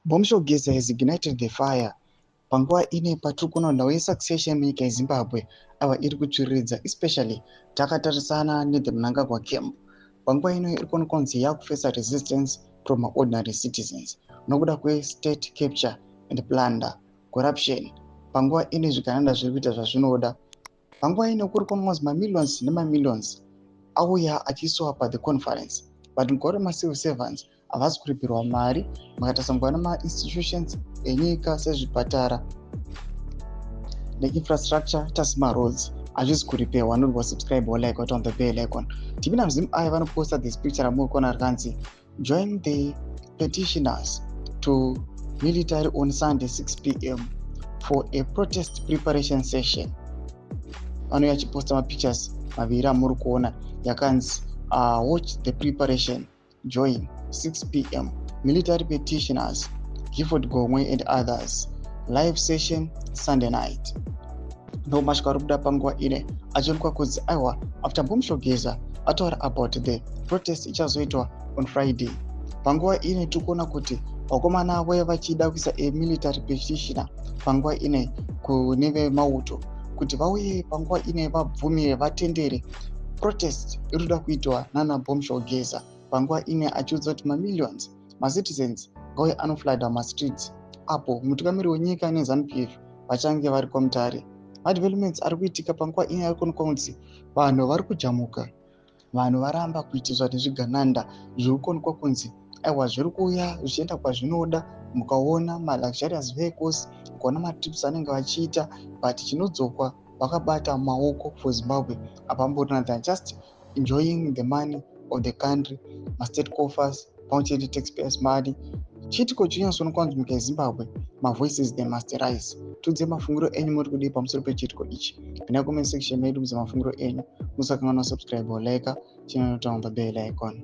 Bombshell Geza has ignited the fire. Panguva ine patiri kuona nhau yesuccession munyika yezimbabwe ava iri kutsviridza, especially takatarisana nethe Mnangagwa camp. Panguva ino iri kuonekwa kunzi yakufesa resistance from ordinary citizens nokuda kwestate capture and plunder, corruption. Panguva ine zvigananda zviri kuita zvazvinoda. Panguva ine kuri kuonekwa kunzi mamillions nemamillions auya achiiswa paThe Conference, but mugore macivil servants havasi kuripirwa mari. Makatasangwa namainstitutions enyika sezvipatara neinfrastructure tasima roads hazvisi kuripewa. Noti subscribe or like on the bell icon. Tivina mzimu aya vanoposta this picture ramuri kuona rikanzi join the petitioners to military on Sunday 6 p.m. for a protest preparation session. Vanouya vachiposta mapictures maviri amuri kuona yakanzi watch the preparation, join 6 p.m. military petitioners, Gifford Gomwe and others, live session Sunday night. Ndomashika ari kuda panguva ine achionekwa kunzi aiwa after Bombshell Geza ataura about the protest ichazoitwa on Friday. Panguva ine tiri kuona kuti vakomana vauya vachida kuisa military petitioner panguva ine kune vemauto kuti vauye panguva ine vabvumire vatendere protest iri kuda kuitwa nana Bombshell Geza. Panguva ine achiudza kuti mamillions macitizens ngauye anofladha mastreets apo mutungamiri wenyika neZANU-PF vachange vari kwamutare. Madevelopments ari kuitika panguva ine ari kuonekwa kunzi vanhu vari kujamuka, vanhu varamba kuitiswa nezvigananda zviri kuonekwa kunzi aiwa zviri kuuya zvichienda kwazvinoda. Mukaona maluxurious vehicles, mukaona matrips anenge vachiita, but chinodzokwa vakabata maoko for Zimbabwe hapamborina, than just enjoying the money of the country, mastate coffers pamwechete taxpayers money. Chiitiko chinyatsoonekwa kunzi munyika yeZimbabwe mavoices they must rise. Tudze mafungiro enyu muri kudii pamusoro pechiitiko ichi. Pinda comment section medu mudze mafungiro enyu. Musakanganwa subscribe or like channel on the bell icon.